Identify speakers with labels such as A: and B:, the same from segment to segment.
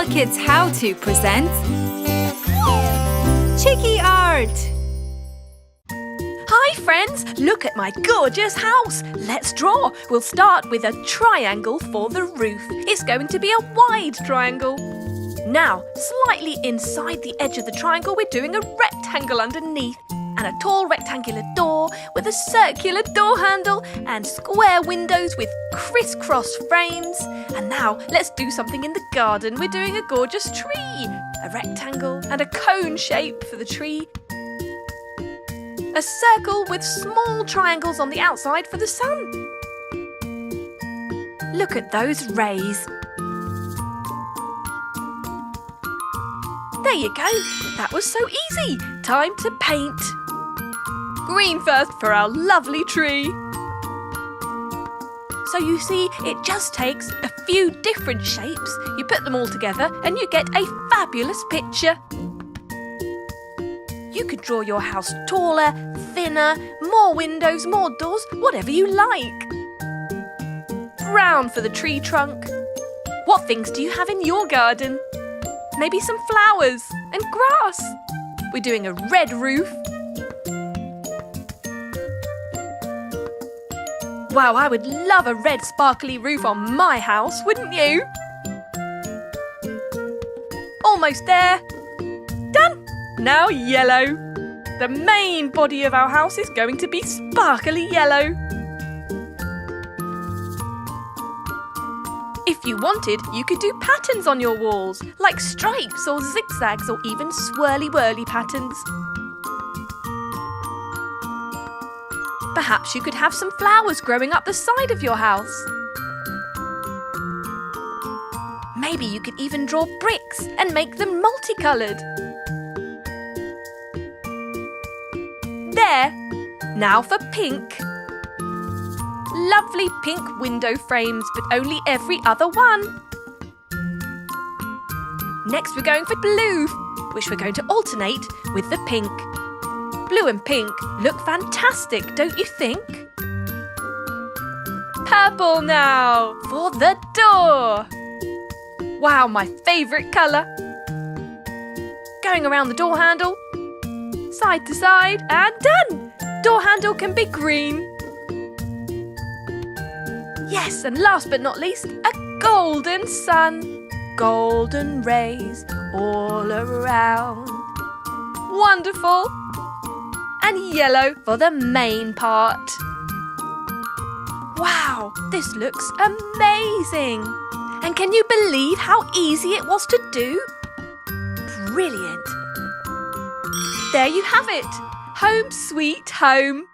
A: HooplaKidz How To presents Chiki Art.
B: Hi friends, look at my gorgeous house. Let's draw. We'll start with a triangle for the roof. It's going to be a wide triangle. Now, slightly inside the edge of the triangle, we're doing a rectangle underneath and a tall rectangular door with a circular door handle and square windows with crisscross frames. And now let's do something in the garden. We're doing a gorgeous tree, a rectangle and a cone shape for the tree. A circle with small triangles on the outside for the sun. Look at those rays. There you go. That was so easy. Time to paint. Green first for our lovely tree. So you see, it just takes a few different shapes. You put them all together and you get a fabulous picture. You could draw your house taller, thinner, more windows, more doors, whatever you like. Brown for the tree trunk. What things do you have in your garden? Maybe some flowers and grass. We're doing a red roof. Wow, I would love a red sparkly roof on my house, wouldn't you? Almost there. Done. Now yellow. The main body of our house is going to be sparkly yellow. If you wanted, you could do patterns on your walls, like stripes or zigzags or even swirly-whirly patterns. Perhaps you could have some flowers growing up the side of your house. Maybe you could even draw bricks and make them multicoloured. There. Now for pink. Lovely pink window frames, but only every other one. Next we're going for blue, which we're going to alternate with the pink. Blue and pink look fantastic, don't you think? Purple now for the door. Wow, my favourite colour. Going around the door handle, side to side, and done! Door handle can be green. Yes, and last but not least, a golden sun. Golden rays all around. Wonderful! And yellow for the main part. Wow, this looks amazing! And can you believe how easy it was to do? Brilliant! There you have it! Home sweet home!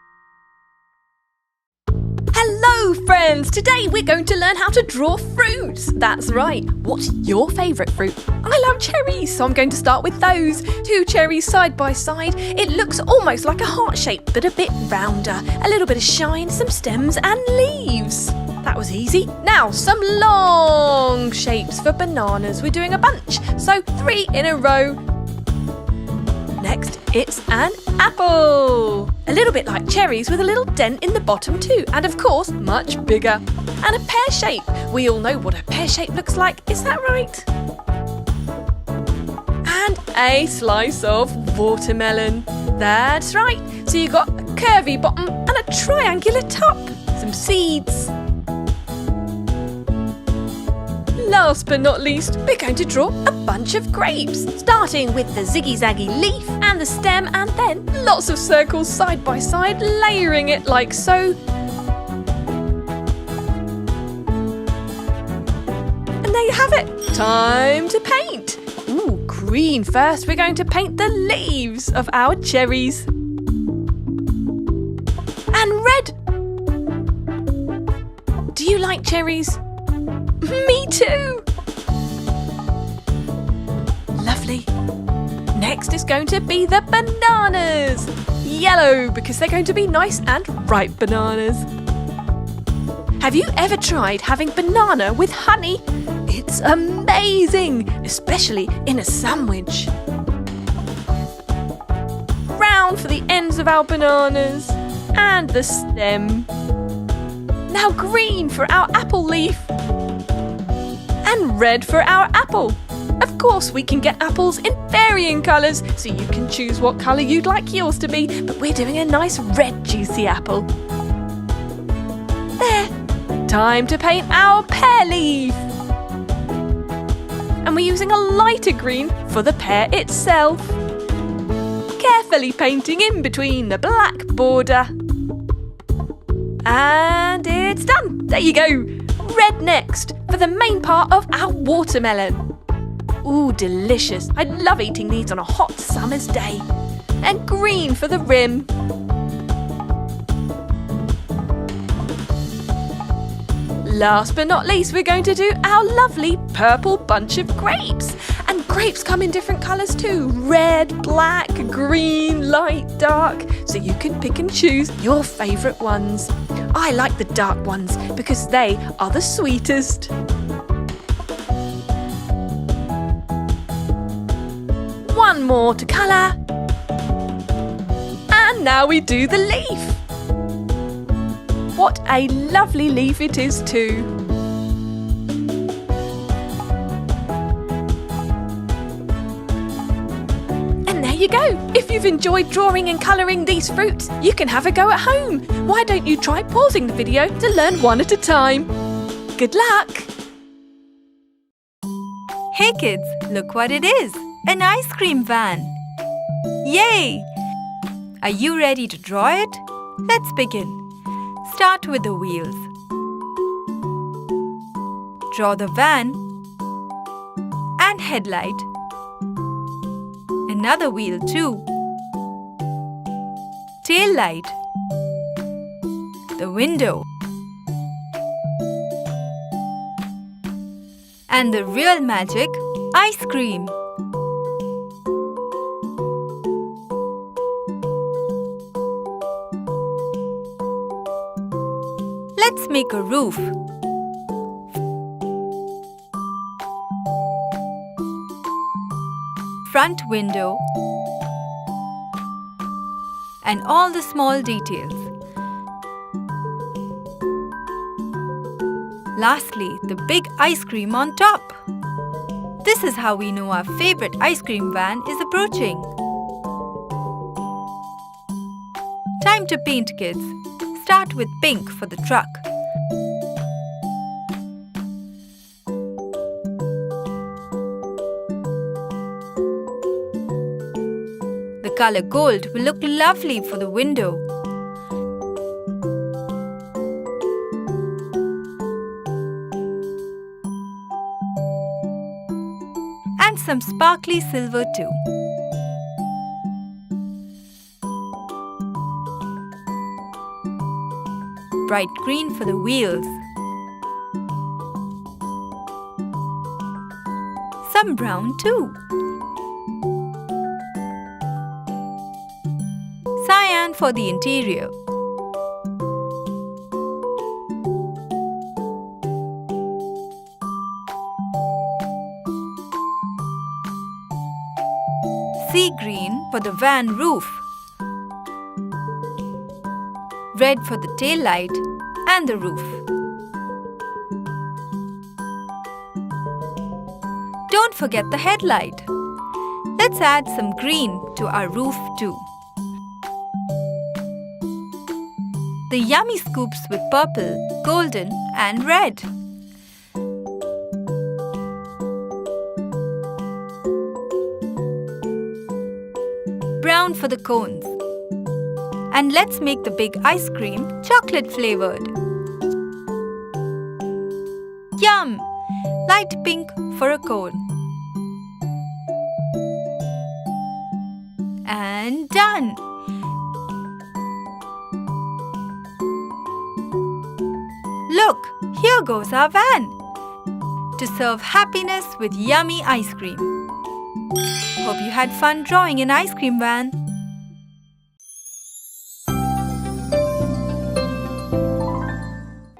B: Hello friends! Today we're going to learn how to draw fruits. That's right. What's your favourite fruit? I love cherries, so I'm going to start with those. 2 cherries side by side. It looks almost like a heart shape, but a bit rounder. A little bit of shine, some stems and leaves. That was easy. Now, some long shapes for bananas. We're doing a bunch, so 3 in a row. Next, it's an apple. A little bit like cherries with a little dent in the bottom too. And of course, much bigger. And a pear shape. We all know what a pear shape looks like, is that right? And a slice of watermelon. That's right. So you've got a curvy bottom and a triangular top. Some seeds. Last but not least, we're going to draw a bunch of grapes, starting with the ziggy-zaggy leaf and the stem, and then lots of circles side by side, layering it like so. And there you have it. Time to paint. Ooh, green first. We're going to paint the leaves of our cherries. And red. Do you like cherries? Me too! Lovely. Next is going to be the bananas. Yellow, because they're going to be nice and ripe bananas. Have you ever tried having banana with honey? It's amazing, especially in a sandwich. Round for the ends of our bananas and the stem. Now now green for our apple leaf. And red for our apple. Of course, we can get apples in varying colours, so you can choose what colour you'd like yours to be, but we're doing a nice red juicy apple. There! Time to paint our pear leaf! And we're using a lighter green for the pear itself. Carefully painting in between the black border. And it's done! There you go! Red next for the main part of our watermelon. Ooh, delicious! I love eating these on a hot summer's day. And green for the rim. Last but not least, we're going to do our lovely purple bunch of grapes. And grapes come in different colours too. Red, black, green, light, dark. So you can pick and choose your favourite ones. I like the dark ones because they are the sweetest. One more to colour. And now we do the leaf. What a lovely leaf it is too. And there you go. If you've enjoyed drawing and colouring these fruits, you can have a go at home. Why don't you try pausing the video to learn one at a time? Good luck!
A: Hey kids, look what it is! An ice cream van! Yay! Are you ready to draw it? Let's begin. Start with the wheels. Draw the van and headlight. Another wheel too. Tail light. The window. And the real magic, ice cream. Let's make a roof. Front window. And all the small details. Lastly, the big ice cream on top. This is how we know our favorite ice cream van is approaching. Time to paint, kids. Start with pink for the truck. The color gold will look lovely for the window. And some sparkly silver too. Bright green for the wheels. Some brown too. Cyan for the interior. Sea green for the van roof. Red for the tail light and the roof. Don't forget the headlight. Let's add some green to our roof too. The yummy scoops with purple, golden and red. Brown for the cones. And let's make the big ice cream chocolate flavored. Yum! Light pink for a cone. And done! Look, here goes our van to serve happiness with yummy ice cream. Hope you had fun drawing an ice cream van.